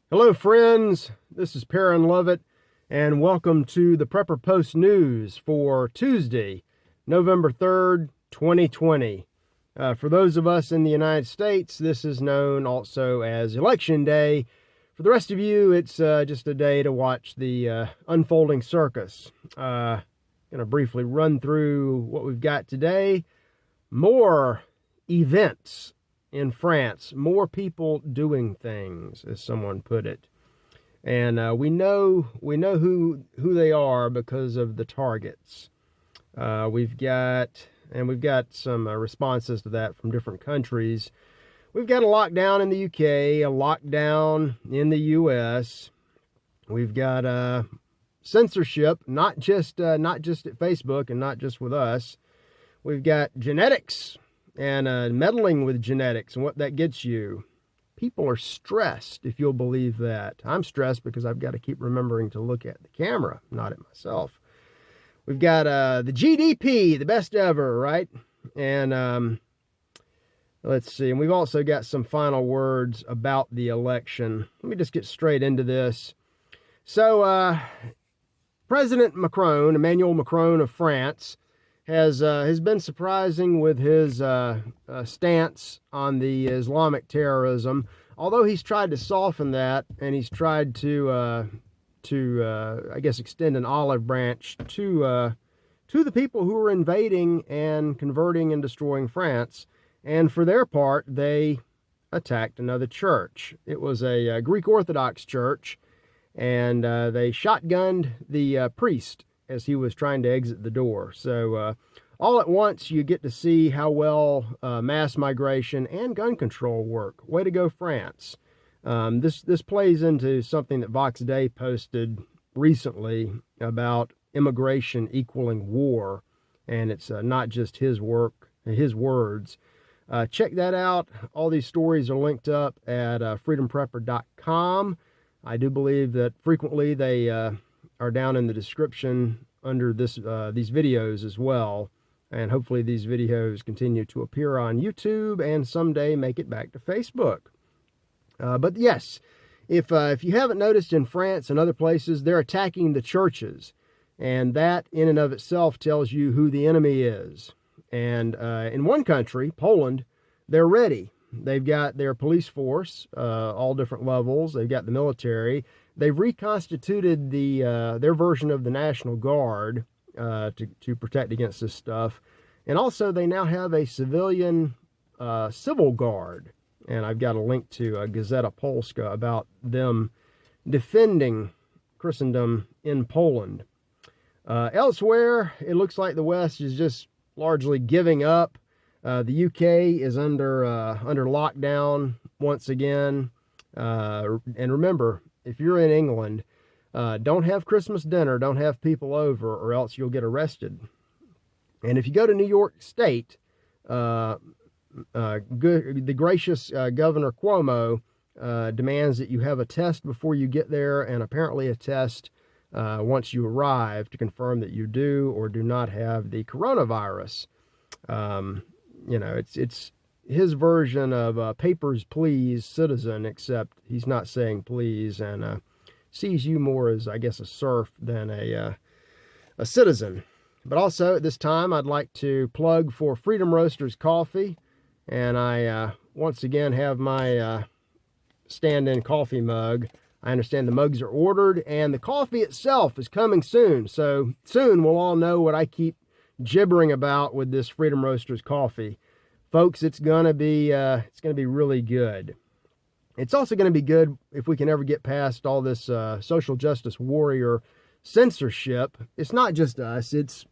Hello, friends. This is Perrin Lovett, and welcome to the Prepper Post News for Tuesday, November 3rd, 2020. For those of us in the United States, this is known also as Election Day. For the rest of you, it's just a day to watch the unfolding circus. Going to briefly run through what we've got today. More events in France, more people doing things, as someone put it. And we know who they are because of the targets. We've got some responses to that from different countries. We've got a lockdown in the UK, a lockdown in the US. We've got censorship, not just at Facebook and not just with us. We've got genetics and meddling with genetics and what that gets you. People are stressed, if you'll believe that. I'm stressed because I've got to keep remembering to look at the camera, not at myself. We've got the GDP, the best ever, right? And let's see. And we've also got some final words about the election. Let me just get straight into this. So President Macron, Emmanuel Macron of France, has been surprising with his stance on the Islamic terrorism. Although he's tried to soften that, and he's tried to I guess extend an olive branch to the people who are invading and converting and destroying France. And for their part, they attacked another church. It was a Greek Orthodox church, and they shotgunned the priest as he was trying to exit the door. So all at once, you get to see how well mass migration and gun control work. Way to go, France. This plays into something that Vox Day posted recently about immigration equaling war, and it's not just his words. Check that out. All these stories are linked up at freedomprepper.com. I do believe that frequently they are down in the description under these videos as well. And hopefully these videos continue to appear on YouTube and someday make it back to Facebook. But yes, if you haven't noticed, in France and other places, they're attacking the churches. And that in and of itself tells you who the enemy is. And in one country, Poland, they're ready. They've got their police force, all different levels. They've got the military. They've reconstituted their version of the National Guard to protect against this stuff. And also, they now have a civilian civil guard. And I've got a link to Gazeta Polska about them defending Christendom in Poland. Elsewhere, it looks like the West is just largely giving up. The UK is under lockdown once again. And remember, if you're in England, don't have Christmas dinner, don't have people over, or else you'll get arrested. And if you go to New York State, the gracious Governor Cuomo demands that you have a test before you get there, and apparently a test once you arrive to confirm that you do or do not have the coronavirus. It's his version of papers, please, citizen, except he's not saying please, and sees you more as, I guess, a serf than a citizen. But also, at this time, I'd like to plug for Freedom Roasters Coffee, and I once again have my stand-in coffee mug. I understand the mugs are ordered, and the coffee itself is coming soon. So soon we'll all know what I keep gibbering about with this Freedom Roasters coffee. Folks, it's gonna be really good. It's also going to be good if we can ever get past all this social justice warrior censorship. It's not just us, it's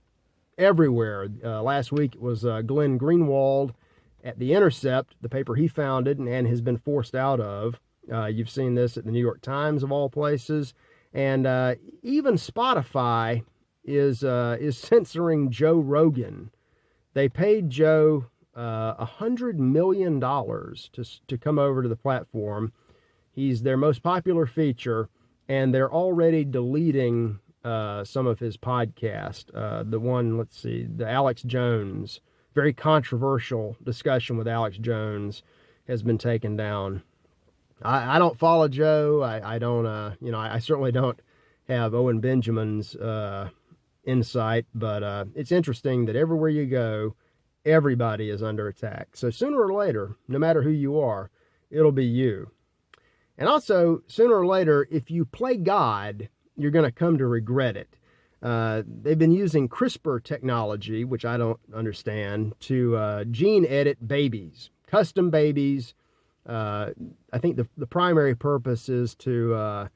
everywhere. Last week it was Glenn Greenwald at The Intercept, the paper he founded and has been forced out of. You've seen this at the New York Times, of all places. And even Spotify is censoring Joe Rogan. They paid Joe $100 million to come over to the platform. He's their most popular feature, and they're already deleting some of his podcast. The one, let's see, the Alex Jones, very controversial discussion with Alex Jones, has been taken down. I don't follow Joe. I don't, I certainly don't have Owen Benjamin's insight, but it's interesting that everywhere you go, everybody is under attack. So sooner or later, no matter who you are, it'll be you. And also, sooner or later, if you play God, you're going to come to regret it. They've been using CRISPR technology, which I don't understand, to gene edit babies, custom babies. I think the primary purpose is to,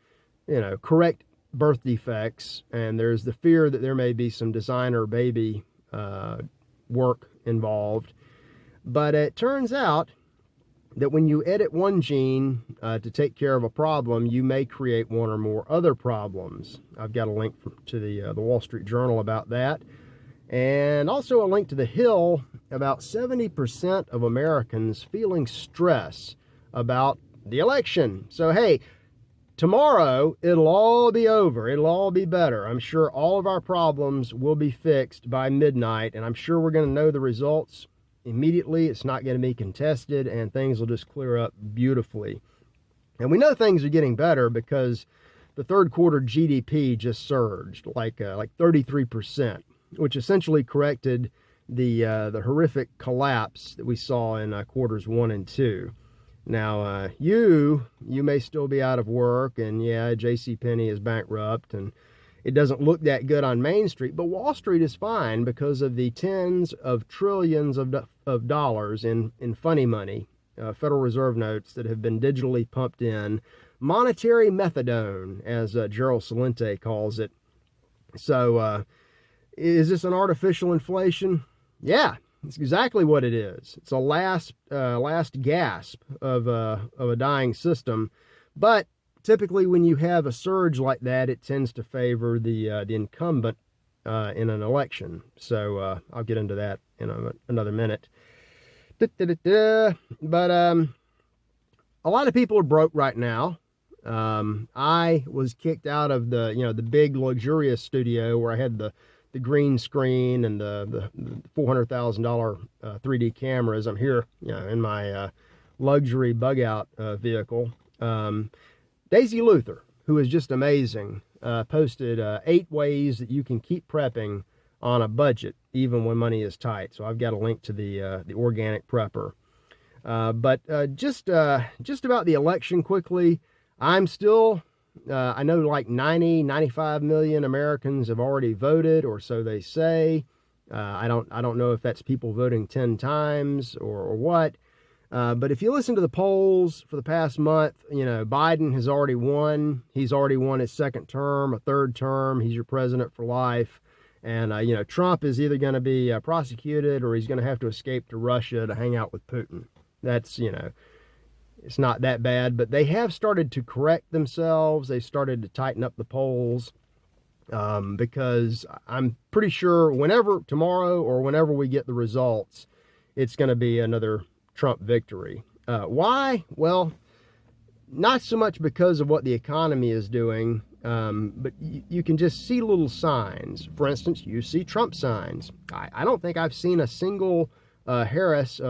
correct birth defects, and there's the fear that there may be some designer baby work involved. But it turns out that when you edit one gene to take care of a problem, you may create one or more other problems. I've got a link to the Wall Street Journal about that, and also a link to The Hill about 70% of Americans feeling stress about the election. So, hey, tomorrow it'll all be over. It'll all be better. I'm sure all of our problems will be fixed by midnight, and I'm sure we're going to know the results immediately. It's not going to be contested, and things will just clear up beautifully. And we know things are getting better because the third quarter GDP just surged like 33%, which essentially corrected the horrific collapse that we saw in quarters 1 and 2. Now, you may still be out of work, and yeah, JCPenney is bankrupt, and it doesn't look that good on Main Street, but Wall Street is fine because of the tens of trillions of dollars in funny money, Federal Reserve notes that have been digitally pumped in, monetary methadone, as Gerald Celente calls it. So, is this an artificial inflation? Yeah. It's exactly what it is. It's a last gasp of a dying system, but typically when you have a surge like that, it tends to favor the incumbent in an election. So I'll get into that in another minute. But a lot of people are broke right now. I was kicked out of the big luxurious studio where I had the green screen and the $400,000 3D cameras. I'm here, in my luxury bug out vehicle. Daisy Luther, who is just amazing, posted 8 ways that you can keep prepping on a budget, even when money is tight. So I've got a link to the organic prepper. But just about the election quickly, I'm still. I know like 95 million Americans have already voted, or so they say. I don't know if that's people voting 10 times or what. But if you listen to the polls for the past month, Biden has already won. He's already won his second term, a third term. He's your president for life. And, Trump is either going to be prosecuted or he's going to have to escape to Russia to hang out with Putin. That's, it's not that bad, but they have started to correct themselves. They started to tighten up the polls because I'm pretty sure tomorrow or whenever we get the results, it's going to be another Trump victory. Why? Well, not so much because of what the economy is doing, but you can just see little signs. For instance, you see Trump signs. I don't think I've seen a single Biden-Harris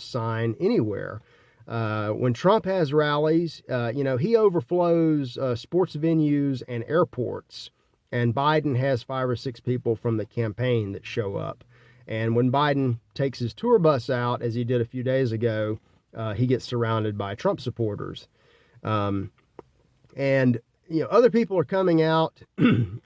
sign anywhere. When Trump has rallies, he overflows sports venues and airports, and Biden has 5 or 6 people from the campaign that show up. And when Biden takes his tour bus out, as he did a few days ago, he gets surrounded by Trump supporters. And other people are coming out,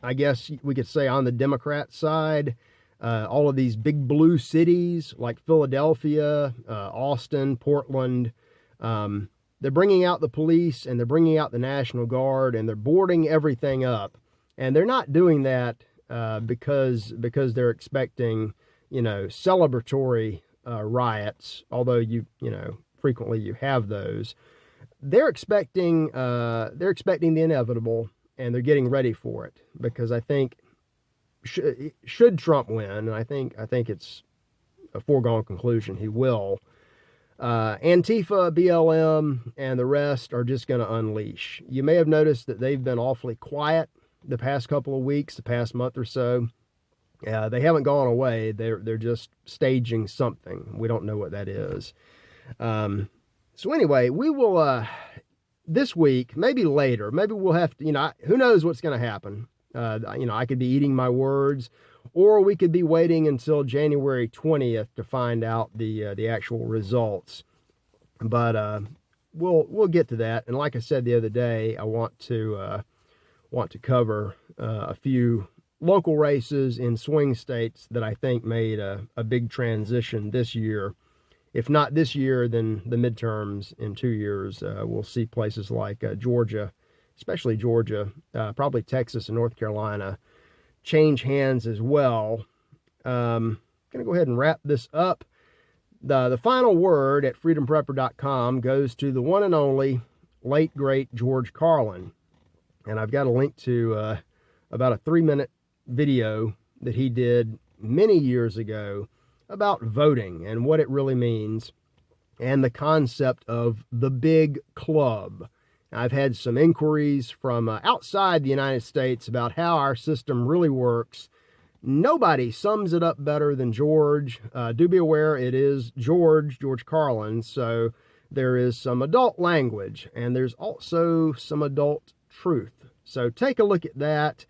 I guess we could say on the Democrat side. All of these big blue cities like Philadelphia, Austin, Portland, they're bringing out the police and they're bringing out the National Guard and they're boarding everything up. And they're not doing that because they're expecting, celebratory riots, although frequently you have those. They're expecting the inevitable, and they're getting ready for it because I think should Trump win, and I think it's a foregone conclusion he will. Antifa, BLM, and the rest are just going to unleash. You may have noticed that they've been awfully quiet the past couple of weeks, the past month or so. They haven't gone away. They're just staging something. We don't know what that is. So anyway, we will, this week, maybe later, maybe we'll have to, who knows what's going to happen. I could be eating my words, or we could be waiting until January 20th to find out the actual results. But we'll get to that. And like I said the other day, I want to cover a few local races in swing states that I think made a big transition this year. If not this year, then the midterms in 2 years. We'll see places like Georgia, especially Georgia, probably Texas and North Carolina, change hands as well. I'm going to go ahead and wrap this up. The final word at freedomprepper.com goes to the one and only late, great George Carlin. And I've got a link to about a 3-minute video that he did many years ago about voting and what it really means and the concept of the big club. I've had some inquiries from outside the United States about how our system really works. Nobody sums it up better than George. Do be aware it is George Carlin, so there is some adult language and there's also some adult truth. So take a look at that.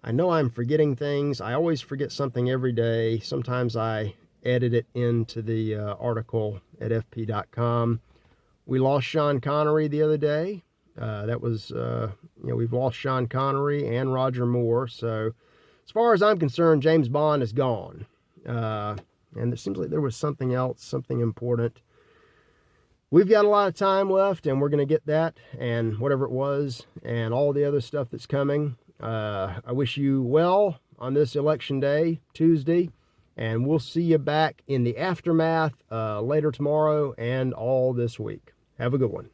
I know I'm forgetting things. I always forget something every day. Sometimes I edit it into the article at fp.com. We lost Sean Connery the other day. That was, we've lost Sean Connery and Roger Moore. So as far as I'm concerned, James Bond is gone. And it seems like there was something else, something important. We've got a lot of time left, and we're going to get that and whatever it was and all the other stuff that's coming. I wish you well on this election day, Tuesday, and we'll see you back in the aftermath later tomorrow and all this week. Have a good one.